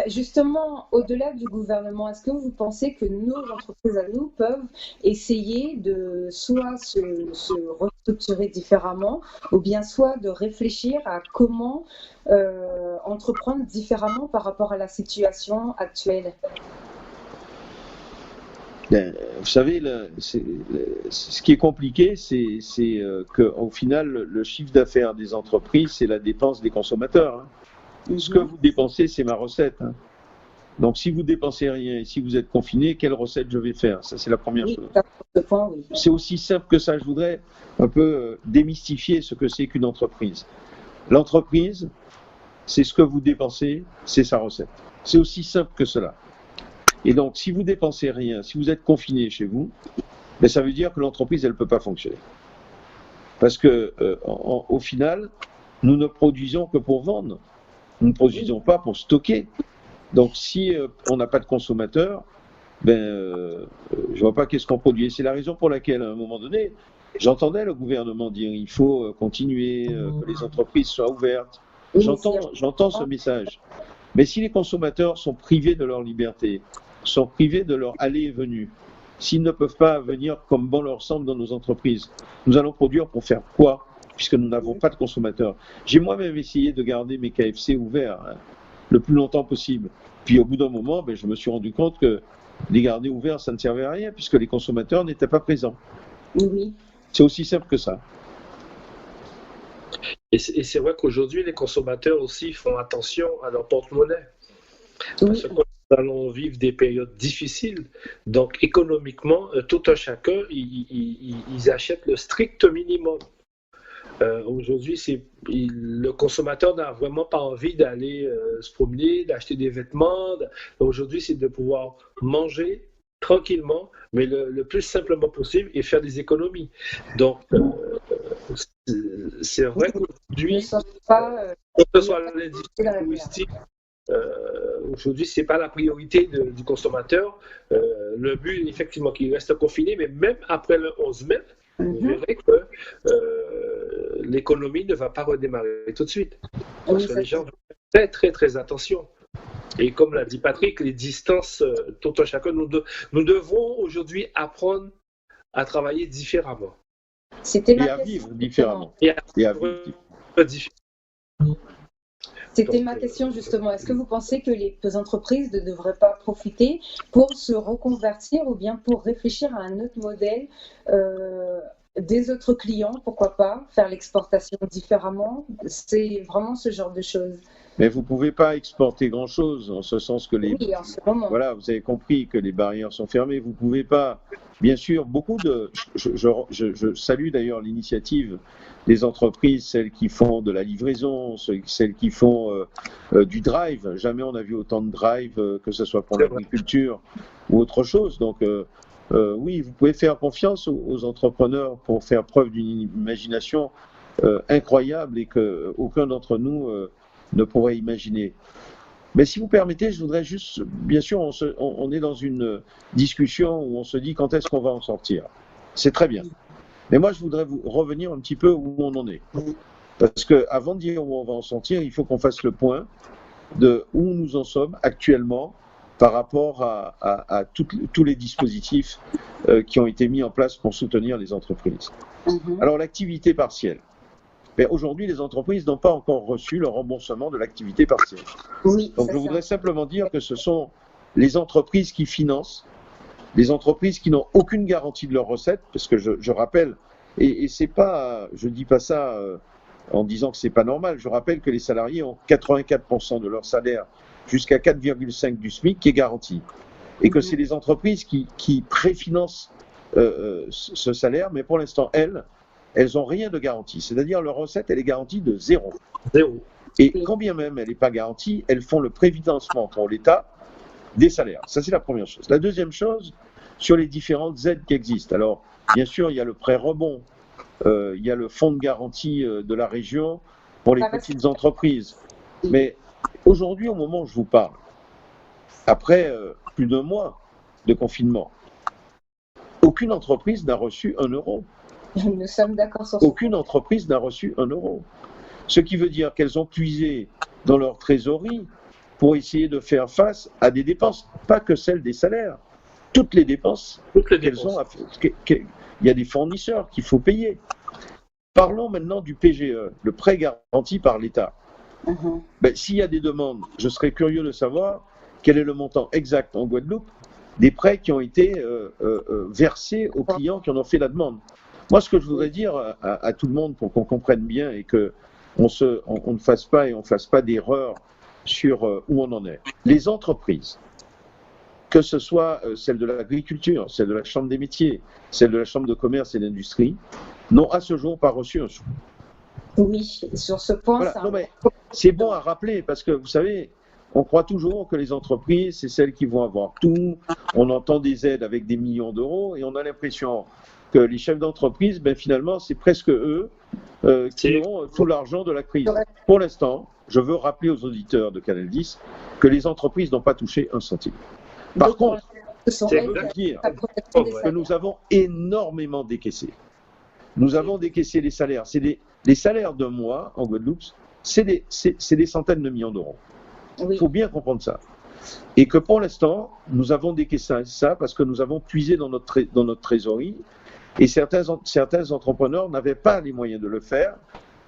Justement, au-delà du gouvernement, est-ce que vous pensez que nos entreprises à nous peuvent essayer de soit se restructurer différemment ou bien soit de réfléchir à comment entreprendre différemment par rapport à la situation actuelle? Vous savez, ce qui est compliqué, c'est qu'au final, le chiffre d'affaires des entreprises, c'est la dépense des consommateurs, hein. Ce que vous dépensez, c'est ma recette, hein. Donc, si vous dépensez rien et si vous êtes confiné, quelle recette je vais faire? Ça, c'est la première chose. Oui. C'est aussi simple que ça. Je voudrais un peu démystifier ce que c'est qu'une entreprise. L'entreprise, c'est ce que vous dépensez, c'est sa recette. C'est aussi simple que cela. Et donc, si vous dépensez rien, si vous êtes confiné chez vous, ça veut dire que l'entreprise, elle ne peut pas fonctionner. Parce que, au final, nous ne produisons que pour vendre. Nous ne produisons pas pour stocker. Donc, si on n'a pas de consommateurs, je ne vois pas qu'est-ce qu'on produit. Et c'est la raison pour laquelle, à un moment donné, j'entendais le gouvernement dire il faut continuer, que les entreprises soient ouvertes. J'entends ce message. Mais si les consommateurs sont privés de leur liberté, sont privés de leur aller et venue, s'ils ne peuvent pas venir comme bon leur semble dans nos entreprises, nous allons produire pour faire quoi, puisque nous n'avons pas de consommateurs? J'ai moi-même essayé de garder mes KFC ouverts, hein, le plus longtemps possible. Puis au bout d'un moment, je me suis rendu compte que les garder ouverts, ça ne servait à rien, puisque les consommateurs n'étaient pas présents. Oui. C'est aussi simple que ça. Et c'est vrai qu'aujourd'hui, les consommateurs aussi font attention à leur porte-monnaie. Oui. Parce que nous allons vivre des périodes difficiles. Donc, économiquement, tout un chacun, ils achètent le strict minimum. Aujourd'hui, le consommateur n'a vraiment pas envie d'aller se promener, d'acheter des vêtements. Aujourd'hui, c'est de pouvoir manger tranquillement, mais le plus simplement possible et faire des économies. Donc, c'est vrai qu'aujourd'hui, que ce soit l'industrie touristique, aujourd'hui, ce n'est pas la priorité du consommateur. Le but, effectivement, qu'il reste confiné, mais même après le 11 mai, vous verrez que l'économie ne va pas redémarrer tout de suite. Parce que les gens vont faire très, très, très attention. Et comme l'a dit Patrick, les distances, tout un chacun, nous devons aujourd'hui apprendre à travailler différemment. C'était à vivre différemment. Et à vivre différemment. C'était ma question justement. Est-ce que vous pensez que les entreprises ne devraient pas profiter pour se reconvertir ou bien pour réfléchir à un autre modèle des autres clients, pourquoi pas, faire l'exportation différemment? C'est vraiment ce genre de choses. Mais vous ne pouvez pas exporter grand-chose, en ce sens que Oui, en ce moment. Voilà, vous avez compris que les barrières sont fermées. Vous ne pouvez pas, bien sûr, je salue d'ailleurs l'initiative des entreprises, celles qui font de la livraison, celles qui font du drive. Jamais on n'a vu autant de drive, que ce soit pour l'agriculture ou autre chose. Donc, oui, vous pouvez faire confiance aux entrepreneurs pour faire preuve d'une imagination incroyable et qu'aucun d'entre nous ne pourrait imaginer. Mais si vous permettez, je voudrais juste, bien sûr, on est dans une discussion où on se dit quand est-ce qu'on va en sortir. C'est très bien. Mais moi, je voudrais vous revenir un petit peu où on en est. Parce qu'avant de dire où on va en sortir, il faut qu'on fasse le point de où nous en sommes actuellement par rapport à tous les dispositifs qui ont été mis en place pour soutenir les entreprises. Alors, l'activité partielle. Mais aujourd'hui, les entreprises n'ont pas encore reçu le remboursement de l'activité partielle. Oui, donc, je voudrais simplement dire que ce sont les entreprises qui financent, les entreprises qui n'ont aucune garantie de leurs recettes, parce que je rappelle, et c'est pas, je dis pas ça en disant que c'est pas normal, je rappelle que les salariés ont 84% de leur salaire jusqu'à 4,5 du SMIC qui est garanti. Et que c'est les entreprises qui préfinancent ce salaire, mais pour l'instant, elles n'ont rien de garantie. C'est-à-dire leur recette, elle est garantie de zéro. Et quand bien même elle n'est pas garantie, elles font le préfinancement pour l'État des salaires. Ça, c'est la première chose. La deuxième chose, sur les différentes aides qui existent. Alors, bien sûr, il y a le prêt rebond, il y a le fonds de garantie de la région pour les petites entreprises. Mais aujourd'hui, au moment où je vous parle, après plus d'un mois de confinement, aucune entreprise n'a reçu 1 euro. Nous sommes d'accord sur ça. Aucune entreprise n'a reçu 1 euro. Ce qui veut dire qu'elles ont puisé dans leur trésorerie pour essayer de faire face à des dépenses, pas que celles des salaires, toutes les dépenses qu'elles ont. Il y a des fournisseurs qu'il faut payer. Parlons maintenant du PGE, le prêt garanti par l'État. S'il y a des demandes, je serais curieux de savoir quel est le montant exact en Guadeloupe des prêts qui ont été versés aux clients qui en ont fait la demande. Moi, ce que je voudrais dire à tout le monde pour qu'on comprenne bien et qu'on ne fasse pas d'erreur sur où on en est. Les entreprises, que ce soit celle de l'agriculture, celle de la Chambre des métiers, celle de la Chambre de commerce et d'industrie, n'ont à ce jour pas reçu un sou. Oui, sur ce point, voilà. Non, mais c'est bon à rappeler parce que vous savez, on croit toujours que les entreprises, c'est celles qui vont avoir tout. On entend des aides avec des millions d'euros et on a l'impression que les chefs d'entreprise, finalement, c'est presque eux qui ont tout l'argent de la crise. Pour l'instant, je veux rappeler aux auditeurs de Canal 10 que les entreprises n'ont pas touché un centime. Par contre, je veux dire que nous avons énormément décaissé. Nous avons décaissé les salaires. Les salaires d'un mois en Guadeloupe, c'est des centaines de millions d'euros. Il faut bien comprendre ça. Et que pour l'instant, nous avons décaissé ça parce que nous avons puisé dans notre trésorerie et certains entrepreneurs n'avaient pas les moyens de le faire.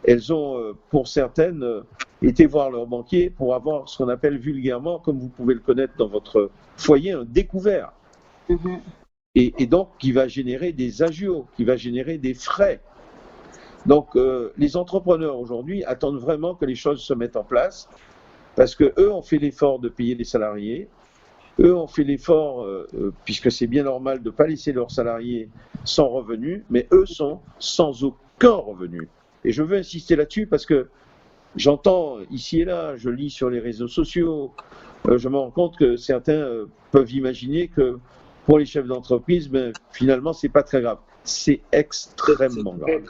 Elles ont, pour certaines, été voir leur banquier pour avoir ce qu'on appelle vulgairement, comme vous pouvez le connaître dans votre foyer, un découvert. Et donc, qui va générer des agios, qui va générer des frais. Donc, les entrepreneurs aujourd'hui attendent vraiment que les choses se mettent en place parce qu'eux ont fait l'effort de payer les salariés. Eux ont fait l'effort, puisque c'est bien normal de ne pas laisser leurs salariés sans revenus, mais eux sont sans aucun revenu. Et je veux insister là-dessus parce que j'entends ici et là, je lis sur les réseaux sociaux, je me rends compte que certains peuvent imaginer que pour les chefs d'entreprise, finalement, c'est pas très grave. C'est extrêmement grave.